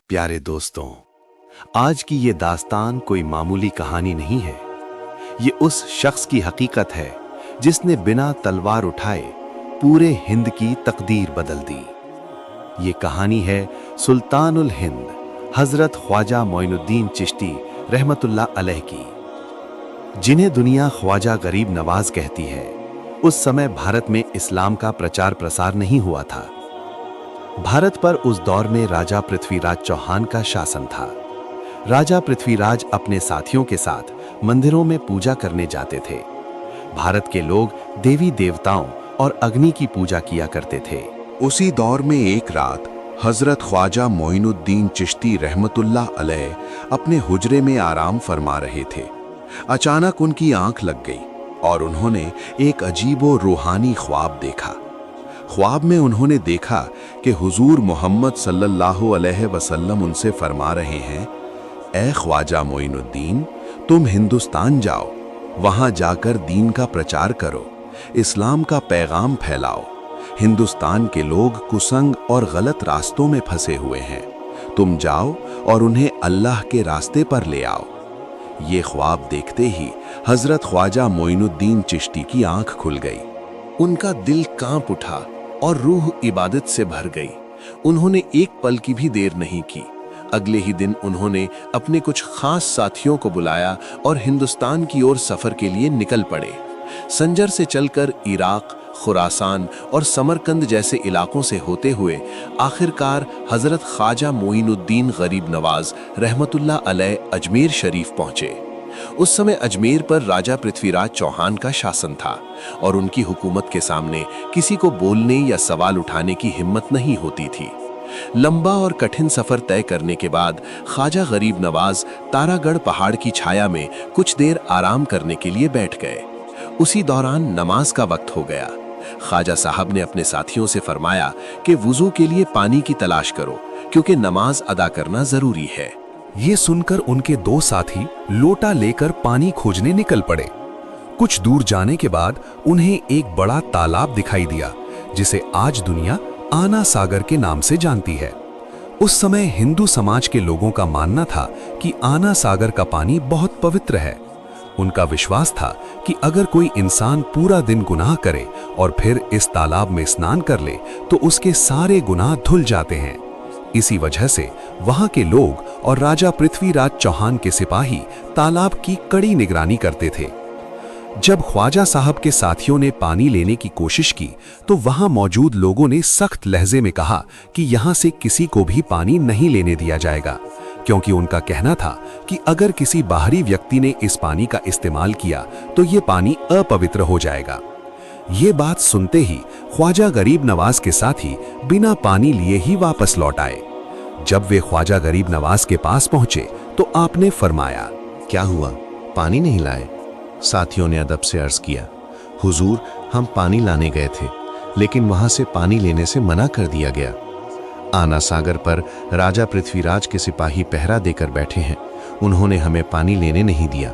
प्यारे दोस्तों, आज की ये दास्तान कोई मामूली कहानी नहीं है। ये उस शख्स की हकीकत है जिसने बिना तलवार उठाए पूरे हिंद की तकदीर बदल दी। ये कहानी है सुल्तानुल हिंद हजरत ख्वाजा मोइनुद्दीन चिश्ती रहमतुल्लाह अलैह की, जिन्हें दुनिया ख्वाजा गरीब नवाज कहती है। उस समय भारत में इस्लाम का प्रचार प्रसार नहीं हुआ था। भारत पर उस दौर में राजा पृथ्वीराज चौहान का शासन था। राजा पृथ्वीराज अपने साथियों के साथ मंदिरों में पूजा करने जाते थे। भारत के लोग देवी देवताओं और अग्नि की पूजा किया करते थे। उसी दौर में एक रात हजरत ख्वाजा मोइनुद्दीन चिश्ती रहमतुल्लाह अलैह अपने हुजरे में आराम फरमा रहे थे। अचानक उनकी आंख लग गई और उन्होंने एक अजीबो रूहानी ख्वाब देखा। ख्वाब में उन्होंने देखा कि हुजूर मोहम्मद सल्लल्लाहु अलैहि वसल्लम उनसे फरमा रहे हैं, ए ख्वाजा मोइनुद्दीन, तुम हिंदुस्तान जाओ, वहां जाकर दीन का प्रचार करो, इस्लाम का पैगाम फैलाओ। हिंदुस्तान के लोग कुसंग और गलत रास्तों में फंसे हुए हैं। तुम जाओ और उन्हें अल्लाह के रास्ते पर ले आओ। ये ख्वाब देखते ही हजरत ख्वाजा मोइनुद्दीन चिश्ती की आंख खुल गई। उनका दिल कांप उठा और रूह इबादत से भर गई। उन्होंने एक पल की भी देर नहीं की। अगले ही दिन उन्होंने अपने कुछ खास साथियों को बुलाया और हिंदुस्तान की ओर सफर के लिए निकल पड़े। संजर से चलकर इराक, खुरासान और समरकंद जैसे इलाकों से होते हुए आखिरकार हजरत ख्वाजा मोइनुद्दीन गरीब नवाज रहमतुल्लाह अलैह अजमेर शरीफ पहुंचे। उस समय अजमेर पर राजा पृथ्वीराज चौहान का शासन था और उनकी हुकूमत के सामने किसी को बोलने या सवाल उठाने की हिम्मत नहीं होती थी। लंबा और कठिन सफर तय करने के बाद ख्वाजा गरीब नवाज तारागढ़ पहाड़ की छाया में कुछ देर आराम करने के लिए बैठ गए। उसी दौरान नमाज का वक्त हो गया। ख्वाजा साहब ने अपने साथियों से फरमाया कि वुजू के लिए पानी की तलाश करो, क्योंकि नमाज अदा करना जरूरी है। ये सुनकर उनके दो साथी लोटा लेकर पानी खोजने निकल पड़े। कुछ दूर जाने के बाद उन्हें एक बड़ा तालाब दिखाई दिया, जिसे आज दुनिया आना सागर के नाम से जानती है। उस समय हिंदू समाज के लोगों का मानना था कि आना सागर का पानी बहुत पवित्र है। उनका विश्वास था कि अगर कोई इंसान पूरा दिन गुनाह करे और फिर इस तालाब में स्नान कर ले तो उसके सारे गुनाह धुल जाते हैं। इसी वजह से वहां के लोग और राजा पृथ्वीराज चौहान के सिपाही तालाब की कड़ी निगरानी करते थे। जब ख्वाजा साहब के साथियों ने पानी लेने की कोशिश की तो वहां मौजूद लोगों ने सख्त लहजे में कहा कि यहां से किसी को भी पानी नहीं लेने दिया जाएगा, क्योंकि उनका कहना था कि अगर किसी बाहरी व्यक्ति ने इस पानी का इस्तेमाल किया तो ये पानी अपवित्र हो जाएगा। ये बात सुनते ही ख्वाजा गरीब नवाज के साथी बिना पानी लिए ही वापस लौट आए। जब वे ख्वाजा गरीब नवाज के पास पहुंचे तो आपने फरमाया, क्या हुआ, पानी नहीं लाए? साथियों ने अदब से अर्ज किया, हुजूर, हम पानी लाने गए थे, लेकिन वहां से पानी लेने से मना कर दिया गया। आना सागर पर राजा पृथ्वीराज के सिपाही पहरा देकर बैठे हैं, उन्होंने हमें पानी लेने नहीं दिया।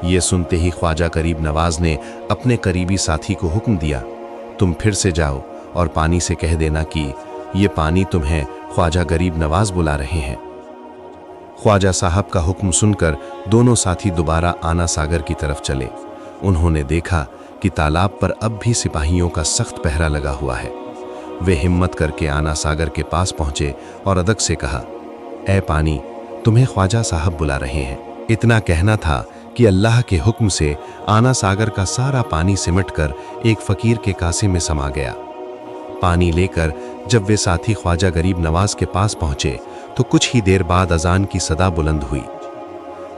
ये सुनते ही ख्वाजा गरीब नवाज ने अपने करीबी साथी को हुक्म दिया, तुम फिर से जाओ और पानी से कह देना कि ये पानी तुम्हें ख्वाजा गरीब नवाज बुला रहे हैं। ख्वाजा साहब का हुक्म सुनकर दोनों साथी दोबारा आना सागर की तरफ चले। उन्होंने देखा कि तालाब पर अब भी सिपाहियों का सख्त पहरा लगा हुआ है। वे हिम्मत करके आना सागर के पास पहुंचे और अदब से कहा, ए पानी, तुम्हें ख्वाजा साहब बुला रहे हैं। इतना कहना था कि अल्लाह के हुक्म से आना सागर का सारा पानी सिमटकर एक फकीर के कासे में समा गया। पानी लेकर जब वे साथी ख्वाजा गरीब नवाज के पास पहुंचे तो कुछ ही देर बाद अजान की सदा बुलंद हुई।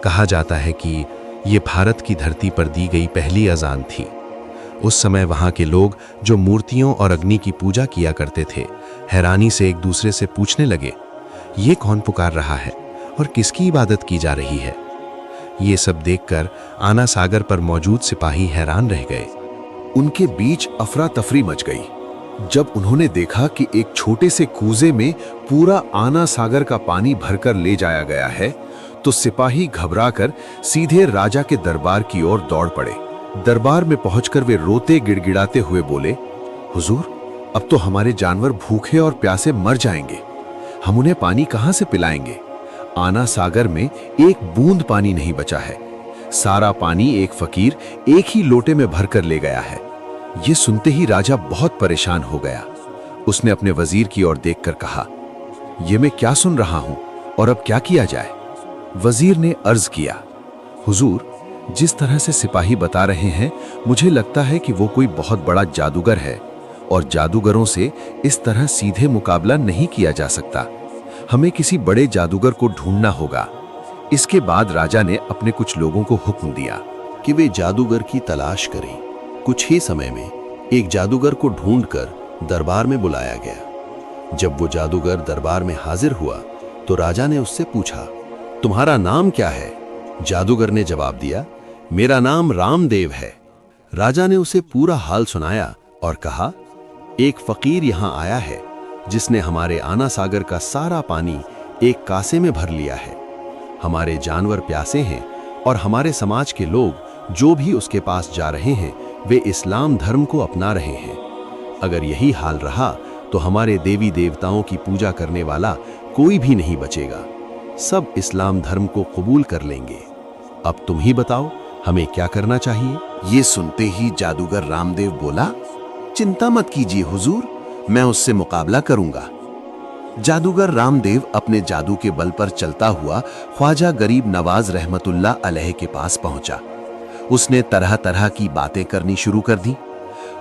कहा जाता है कि ये भारत की धरती पर दी गई पहली अजान थी। उस समय वहां के लोग जो मूर्तियों और अग्नि की पूजा किया करते थे, हैरानी से एक दूसरे से पूछने लगे, ये कौन पुकार रहा है और किसकी इबादत की जा रही है? ये सब देखकर आना सागर पर मौजूद सिपाही हैरान रह गए। उनके बीच अफरा तफरी मच गई जब उन्होंने देखा कि एक छोटे से कूजे में पूरा आना सागर का पानी भरकर ले जाया गया है। तो सिपाही घबराकर सीधे राजा के दरबार की ओर दौड़ पड़े। दरबार में पहुंचकर वे रोते गिड़गिड़ाते हुए बोले, हुजूर, अब तो हमारे जानवर भूखे और प्यासे मर जाएंगे। हम उन्हें पानी कहां से पिलाएंगे? आना सागर में एक बूंद पानी नहीं बचा है। सारा पानी एक फकीर एक ही लोटे में भरकर ले गया है। ये सुनते ही राजा बहुत परेशान हो गया। उसने अपने वजीर की ओर देखकर कहा, ये मैं क्या सुन रहा हूं और अब क्या किया जाए? वजीर ने अर्ज किया, हुजूर, जिस तरह से सिपाही बता रहे हैं, मुझे लगता है कि वो कोई बहुत बड़ा जादूगर है और जादूगरों से इस तरह सीधे मुकाबला नहीं किया जा सकता। हमें किसी बड़े जादूगर को ढूंढना होगा। इसके बाद राजा ने अपने कुछ लोगों को हुक्म दिया कि वे जादूगर की तलाश करें। कुछ ही समय में एक जादूगर को ढूंढकर दरबार में बुलाया गया। जब वो जादूगर दरबार में हाजिर हुआ तो राजा ने उससे पूछा, तुम्हारा नाम क्या है? जादूगर ने जवाब दिया, मेरा नाम रामदेव है। राजा ने उसे पूरा हाल सुनाया और कहा, एक फकीर यहां आया है जिसने हमारे आना सागर का सारा पानी एक कासे में भर लिया है। हमारे जानवर प्यासे हैं और हमारे समाज के लोग जो भी उसके पास जा रहे हैं वे इस्लाम धर्म को अपना रहे हैं। अगर यही हाल रहा तो हमारे देवी देवताओं की पूजा करने वाला कोई भी नहीं बचेगा। सब इस्लाम धर्म को कबूल कर लेंगे। अब तुम ही बताओ, हमें क्या करना चाहिए? ये सुनते ही जादूगर रामदेव बोला, चिंता मत कीजिए हुजूर, मैं उससे मुकाबला करूंगा। जादूगर रामदेव अपने जादू के बल पर चलता हुआ ख्वाजा गरीब नवाज रहमतुल्लाह अलैह के पास पहुंचा। उसने तरह तरह की बातें करनी शुरू कर दी।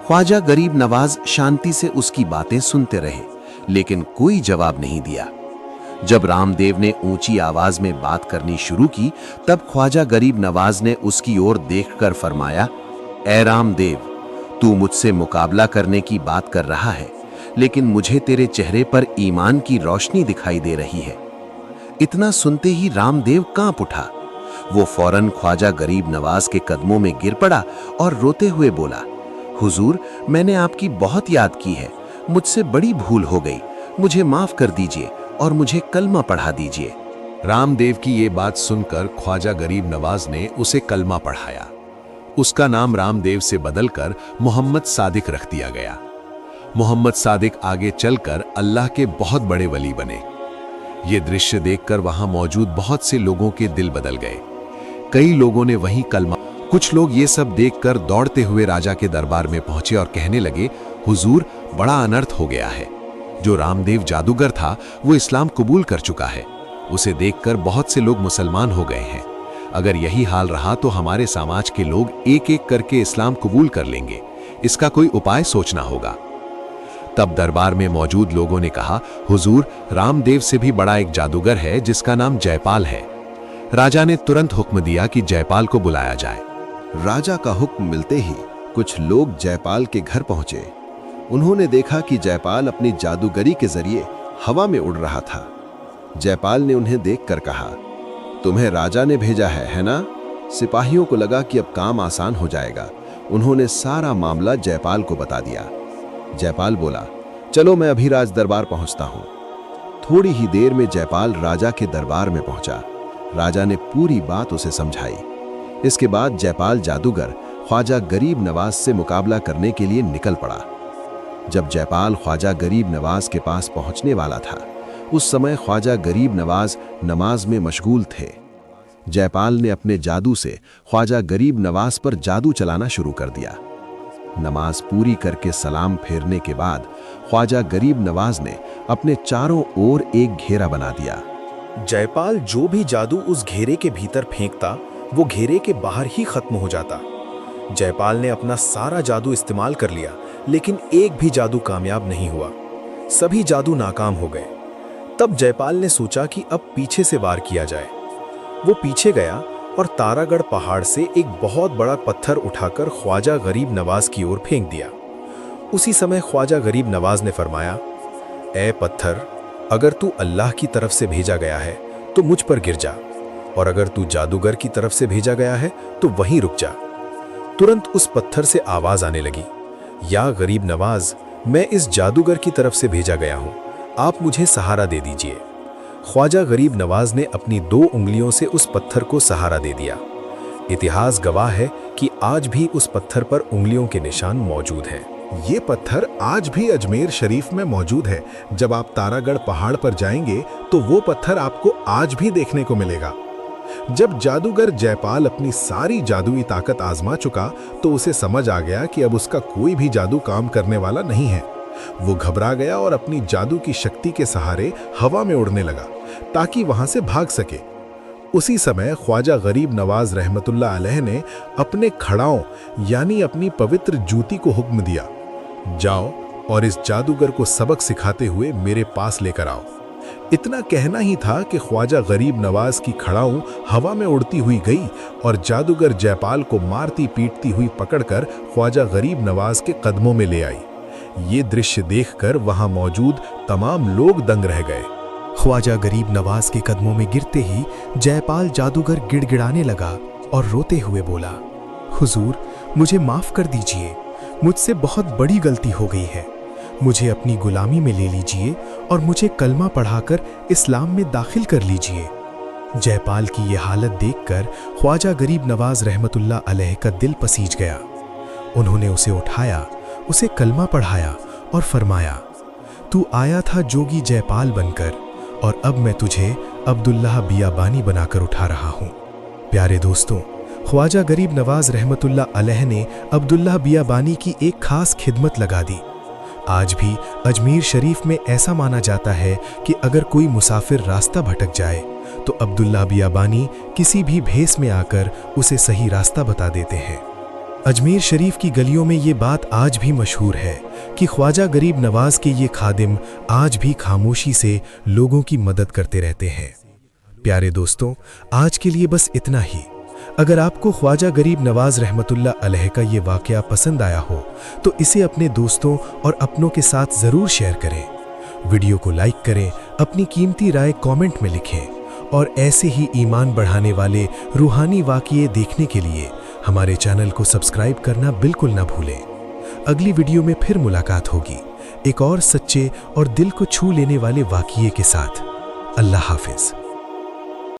ख्वाजा गरीब नवाज शांति से उसकी बातें सुनते रहे, लेकिन कोई जवाब नहीं दिया। जब रामदेव ने ऊंची आवाज में बात करनी शुरू की, तब ख्वाजा गरीब नवाज ने उसकी ओर देखकर फरमाया, ए रामदेव, तू मुझसे मुकाबला करने की बात कर रहा है, लेकिन मुझे तेरे चेहरे पर ईमान की रोशनी दिखाई दे रही है। इतना सुनते ही रामदेव कांप उठा। वो फौरन ख्वाजा गरीब नवाज के कदमों में गिर पड़ा और रोते हुए बोला, हुजूर, मैंने आपकी बहुत याद की है, मुझसे बड़ी भूल हो गई, मुझे माफ कर दीजिए और मुझे कलमा पढ़ा दीजिए। रामदेव की ये बात सुनकर ख्वाजा गरीब नवाज ने उसे कलमा पढ़ाया। उसका नाम रामदेव से बदलकर मोहम्मद सादिक रख दिया गया। मोहम्मद सादिक आगे चलकर अल्लाह के बहुत बड़े वली बने। ये दृश्य देखकर वहां मौजूद बहुत से लोगों के दिल बदल गए। कई लोगों ने वहीं कलमा। कुछ लोग ये सब देखकर दौड़ते हुए राजा के दरबार में पहुंचे और कहने लगे, हुजूर, बड़ा अनर्थ हो गया है। जो रामदेव जादूगर था वो इस्लाम कबूल कर चुका है। उसे देखकर बहुत से लोग मुसलमान हो गए हैं। अगर यही हाल रहा तो हमारे समाज के लोग एक एक करके इस्लाम कबूल कर लेंगे। इसका कोई उपाय सोचना होगा। तब दरबार में मौजूद लोगों ने कहा, हुजूर, रामदेव से भी बड़ा एक जादूगर है जिसका नाम जयपाल है। राजा ने तुरंत हुक्म दिया कि जयपाल को बुलाया जाए। राजा का हुक्म मिलते ही कुछ लोग जयपाल के घर पहुंचे। उन्होंने देखा कि जयपाल अपनी जादूगरी के जरिए हवा में उड़ रहा था। जयपाल ने उन्हें देखकर कहा, तुम्हें राजा ने भेजा है ना? सिपाहियों को लगा कि अब काम आसान हो जाएगा। उन्होंने सारा मामला जयपाल को बता दिया। जयपाल बोला, चलो मैं अभी राज दरबार पहुंचता हूं। थोड़ी ही देर में जयपाल राजा के दरबार में पहुंचा। राजा ने पूरी बात उसे समझाई। इसके बाद जयपाल जादूगर ख्वाजा गरीब नवाज से मुकाबला करने के लिए निकल पड़ा। जब जयपाल ख्वाजा गरीब नवाज के पास पहुंचने वाला था, उस समय ख्वाजा गरीब नवाज नमाज में मशगूल थे। जयपाल ने अपने जादू से ख्वाजा गरीब नवाज पर जादू चलाना शुरू कर दिया। नमाज पूरी करके सलाम फेरने के बाद ख्वाजा गरीब नवाज ने अपने चारों ओर एक घेरा बना दिया। जयपाल जो भी जादू उस घेरे के भीतर फेंकता, वो घेरे के बाहर ही खत्म हो जाता। जयपाल ने अपना सारा जादू इस्तेमाल कर लिया, लेकिन एक भी जादू कामयाब नहीं हुआ। सभी जादू नाकाम हो गए। तब जयपाल ने सोचा कि अब पीछे से वार किया जाए। वो पीछे गया और तारागढ़ पहाड़ से एक बहुत बड़ा पत्थर उठाकर ख्वाजा गरीब नवाज की ओर फेंक दिया। उसी समय ख्वाजा गरीब नवाज ने फरमाया, ए पत्थर, अगर तू अल्लाह की तरफ से भेजा गया है तो मुझ पर गिर जा, और अगर तू जादूगर की तरफ से भेजा गया है तो वहीं रुक जा। तुरंत उस पत्थर से आवाज आने लगी, या गरीब नवाज, मैं इस जादूगर की तरफ से भेजा गया हूं, आप मुझे सहारा दे दीजिए। ख्वाजा गरीब नवाज ने अपनी 2 उंगलियों से उस पत्थर को सहारा दे दिया। इतिहास गवाह है कि आज भी उस पत्थर पर उंगलियों के निशान मौजूद हैं। ये पत्थर आज भी अजमेर शरीफ में मौजूद है। जब आप तारागढ़ पहाड़ पर जाएंगे तो वो पत्थर आपको आज भी देखने को मिलेगा। जब जादूगर जयपाल अपनी सारी जादुई ताकत आजमा चुका तो उसे समझ आ गया कि अब उसका कोई भी जादू काम करने वाला नहीं है। वो घबरा गया और अपनी जादू की शक्ति के सहारे हवा में उड़ने लगा ताकि वहां से भाग सके। उसी समय ख्वाजा गरीब नवाज रहमतुल्लाह अलैह ने अपने खड़ाओं यानी अपनी पवित्र जूती को हुक्म दिया, जाओ और इस जादूगर को सबक सिखाते हुए मेरे पास लेकर आओ। इतना कहना ही था कि ख्वाजा गरीब नवाज की खड़ाऊं हवा में उड़ती हुई गई और जादूगर जयपाल को मारती पीटती हुई पकड़कर ख्वाजा गरीब नवाज के कदमों में ले आई। ये दृश्य देखकर वहां मौजूद तमाम लोग दंग रह गए। ख्वाजा गरीब नवाज के कदमों में गिरते ही जयपाल जादूगर गिड़गिड़ाने लगा और रोते हुए बोला, हुजूर, मुझे माफ कर दीजिए, मुझसे बहुत बड़ी गलती हो गई है। मुझे अपनी गुलामी में ले लीजिए और मुझे कलमा पढ़ाकर इस्लाम में दाखिल कर लीजिए। जयपाल की ये हालत देखकर ख्वाजा गरीब नवाज रहमतुल्लाह अलैह का दिल पसीज गया। उन्होंने उसे उठाया, उसे कलमा पढ़ाया और फरमाया, तू आया था जोगी जयपाल बनकर और अब मैं तुझे अब्दुल्लाह बियाबानी बनाकर उठा रहा हूँ। प्यारे दोस्तों, ख्वाजा गरीब नवाज रहमतुल्लाह अलैह ने अब्दुल्लाह बियाबानी की एक खास खिदमत लगा दी। आज भी अजमेर शरीफ में ऐसा माना जाता है कि अगर कोई मुसाफिर रास्ता भटक जाए तो अब्दुल्लाह बियाबानी किसी भी भेस में आकर उसे सही रास्ता बता देते हैं। अजमेर शरीफ की गलियों में ये बात आज भी मशहूर है कि ख्वाजा गरीब नवाज के ये खादिम आज भी खामोशी से लोगों की मदद करते रहते हैं। प्यारे दोस्तों, आज के लिए बस इतना ही। अगर आपको ख्वाजा गरीब नवाज रहमतुल्लाह अलैह का ये वाक़या पसंद आया हो तो इसे अपने दोस्तों और अपनों के साथ ज़रूर शेयर करें। वीडियो को लाइक करें, अपनी कीमती राय कमेंट में लिखें और ऐसे ही ईमान बढ़ाने वाले रूहानी वाक़ये देखने के लिए हमारे चैनल को सब्सक्राइब करना बिल्कुल ना भूलें। अगली वीडियो में फिर मुलाकात होगी एक और सच्चे और दिल को छू लेने वाले वाक़ये के साथ। अल्लाह हाफिज़।